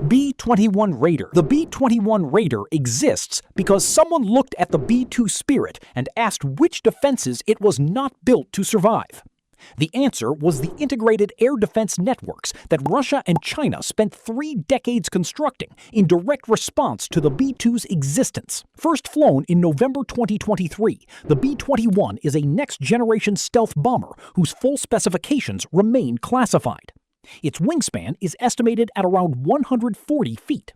B-21 Raider. The B-21 Raider exists because someone looked at the B-2 Spirit and asked which defenses it was not built to survive. The answer was the integrated air defense networks that Russia and China spent 3 decades constructing in direct response to the B-2's existence. First flown in November 2023, the B-21 is a next-generation stealth bomber whose full specifications remain classified. Its wingspan is estimated at around 140 feet.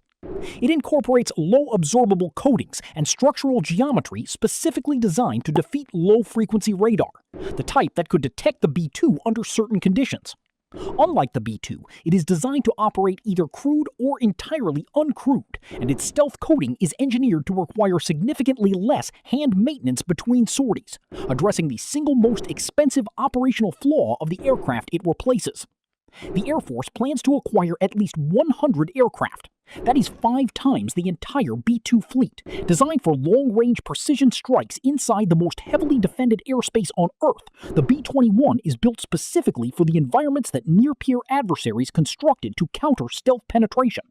It incorporates low-absorbable coatings and structural geometry specifically designed to defeat low-frequency radar, the type that could detect the B-2 under certain conditions. Unlike the B-2, it is designed to operate either crewed or entirely uncrewed, and its stealth coating is engineered to require significantly less hand maintenance between sorties, addressing the single most expensive operational flaw of the aircraft it replaces. The Air Force plans to acquire at least 100 aircraft. That is 5 times the entire B-2 fleet, designed for long-range precision strikes inside the most heavily defended airspace on Earth. The B-21 is built specifically for the environments that near-peer adversaries constructed to counter stealth penetration.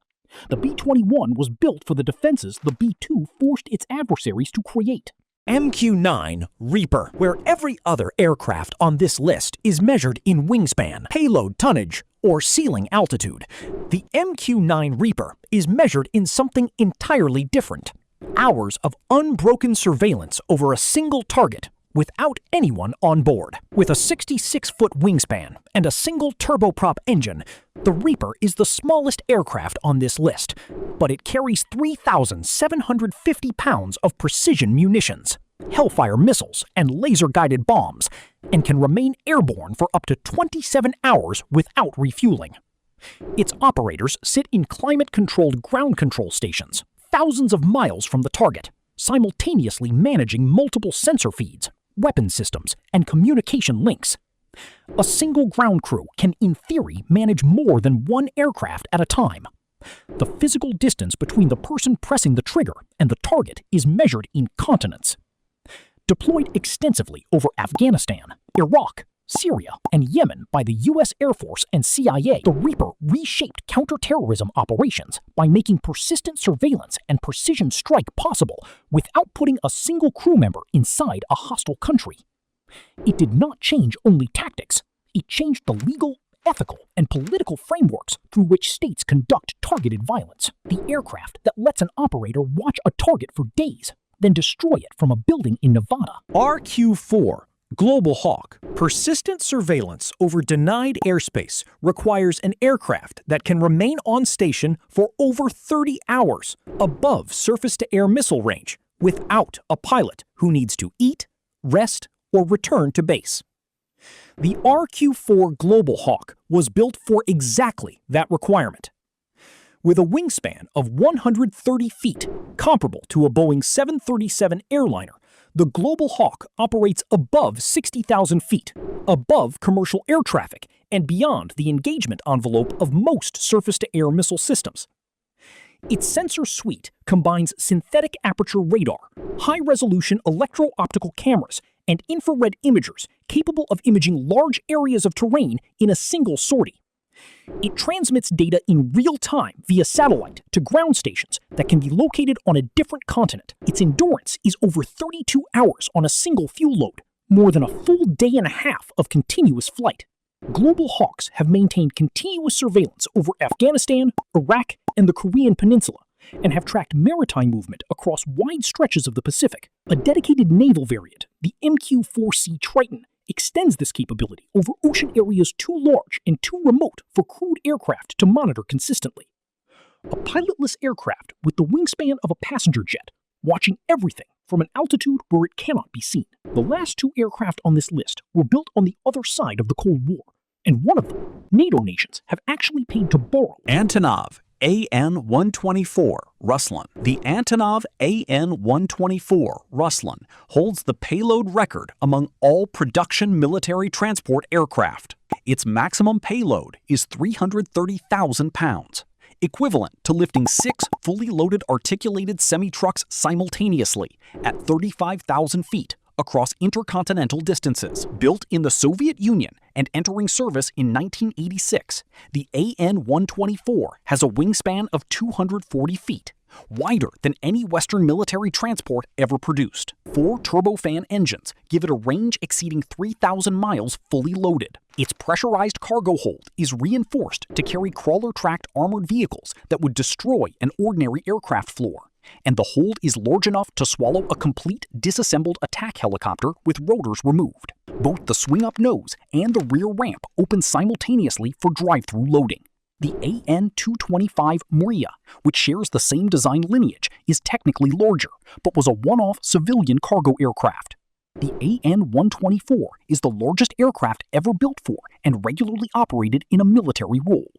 The B-21 was built for the defenses the B-2 forced its adversaries to create. MQ-9 Reaper, where every other aircraft on this list is measured in wingspan, payload tonnage, or ceiling altitude. The MQ-9 Reaper is measured in something entirely different. Hours of unbroken surveillance over a single target without anyone on board. With a 66-foot wingspan and a single turboprop engine, the Reaper is the smallest aircraft on this list, but it carries 3,750 pounds of precision munitions, Hellfire missiles, and laser-guided bombs, and can remain airborne for up to 27 hours without refueling. Its operators sit in climate-controlled ground control stations, thousands of miles from the target, simultaneously managing multiple sensor feeds, weapon systems, and communication links. A single ground crew can, in theory, manage more than 1 aircraft at a time. The physical distance between the person pressing the trigger and the target is measured in continents. Deployed extensively over Afghanistan, Iraq, Syria, and Yemen by the U.S. Air Force and CIA, the Reaper reshaped counterterrorism operations by making persistent surveillance and precision strike possible without putting a single crew member inside a hostile country. It did not change only tactics, it changed the legal, ethical, and political frameworks through which states conduct targeted violence. The aircraft that lets an operator watch a target for days, then destroy it from a building in Nevada. RQ-4 Global Hawk. Persistent surveillance over denied airspace requires an aircraft that can remain on station for over 30 hours above surface-to-air missile range without a pilot who needs to eat, rest, or return to base. The RQ-4 Global Hawk was built for exactly that requirement. With a wingspan of 130 feet, comparable to a Boeing 737 airliner, the Global Hawk operates above 60,000 feet, above commercial air traffic, and beyond the engagement envelope of most surface-to-air missile systems. Its sensor suite combines synthetic aperture radar, high-resolution electro-optical cameras, and infrared imagers capable of imaging large areas of terrain in a single sortie. It transmits data in real time via satellite to ground stations that can be located on a different continent. Its endurance is over 32 hours on a single fuel load, more than a full day and a half of continuous flight. Global Hawks have maintained continuous surveillance over Afghanistan, Iraq, and the Korean Peninsula, and have tracked maritime movement across wide stretches of the Pacific. A dedicated naval variant, the MQ-4C Triton, extends this capability over ocean areas too large and too remote for crewed aircraft to monitor consistently. A pilotless aircraft with the wingspan of a passenger jet, watching everything from an altitude where it cannot be seen. The last 2 aircraft on this list were built on the other side of the Cold War, and one of them, NATO nations have actually paid to borrow. Antonov AN-124 Ruslan. The Antonov AN-124 Ruslan holds the payload record among all production military transport aircraft. Its maximum payload is 330,000 pounds, equivalent to lifting 6 fully loaded articulated semi-trucks simultaneously at 35,000 feet across intercontinental distances. Built in the Soviet Union and entering service in 1986, the AN-124 has a wingspan of 240 feet, wider than any Western military transport ever produced. 4 turbofan engines give it a range exceeding 3,000 miles fully loaded. Its pressurized cargo hold is reinforced to carry crawler-tracked armored vehicles that would destroy an ordinary aircraft floor, and the hold is large enough to swallow a complete disassembled attack helicopter with rotors removed. Both the swing-up nose and the rear ramp open simultaneously for drive-through loading. The AN-225 Mriya, which shares the same design lineage, is technically larger, but was a one-off civilian cargo aircraft. The AN-124 is the largest aircraft ever built for and regularly operated in a military role.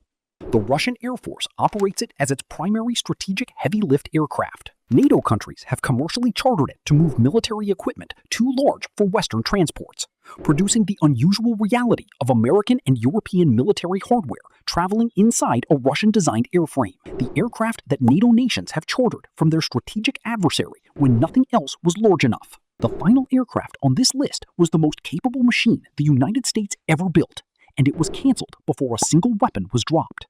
The Russian Air Force operates it as its primary strategic heavy-lift aircraft. NATO countries have commercially chartered it to move military equipment too large for Western transports, producing the unusual reality of American and European military hardware traveling inside a Russian-designed airframe, the aircraft that NATO nations have chartered from their strategic adversary when nothing else was large enough. The final aircraft on this list was the most capable machine the United States ever built, and it was canceled before a single weapon was dropped.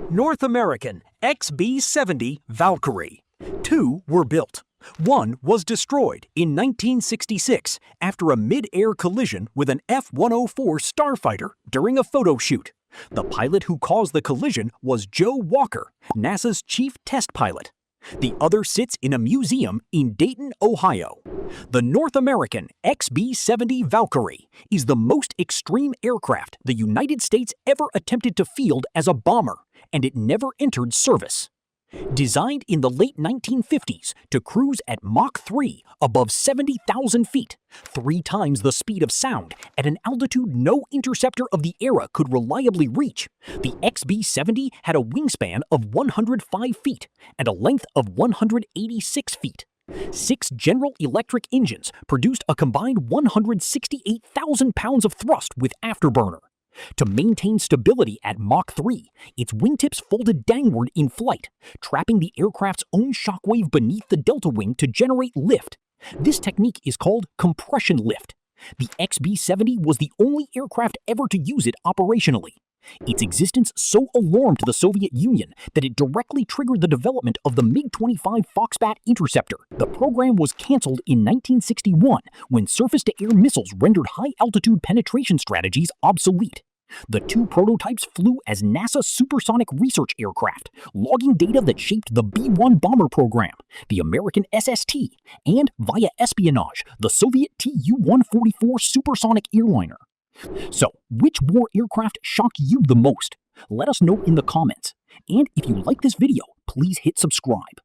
North American XB-70 Valkyrie. 2 were built. 1 was destroyed in 1966 after a mid-air collision with an F-104 starfighter during a photo shoot. The pilot who caused the collision was Joe Walker, NASA's chief test pilot. The other sits in a museum in Dayton, Ohio. The North American XB-70 Valkyrie is the most extreme aircraft the United States ever attempted to field as a bomber, and it never entered service. Designed in the late 1950s to cruise at Mach 3 above 70,000 feet, 3 times the speed of sound at an altitude no interceptor of the era could reliably reach, the XB-70 had a wingspan of 105 feet and a length of 186 feet. 6 General Electric engines produced a combined 168,000 pounds of thrust with afterburner. To maintain stability at Mach 3, its wingtips folded downward in flight, trapping the aircraft's own shockwave beneath the delta wing to generate lift. This technique is called compression lift. The XB-70 was the only aircraft ever to use it operationally. Its existence so alarmed the Soviet Union that it directly triggered the development of the MiG-25 Foxbat interceptor. The program was canceled in 1961 when surface-to-air missiles rendered high-altitude penetration strategies obsolete. The 2 prototypes flew as NASA supersonic research aircraft, logging data that shaped the B-1 bomber program, the American SST, and, via espionage, the Soviet Tu-144 supersonic airliner. So, which war aircraft shocked you the most? Let us know in the comments. And if you like this video, please hit subscribe.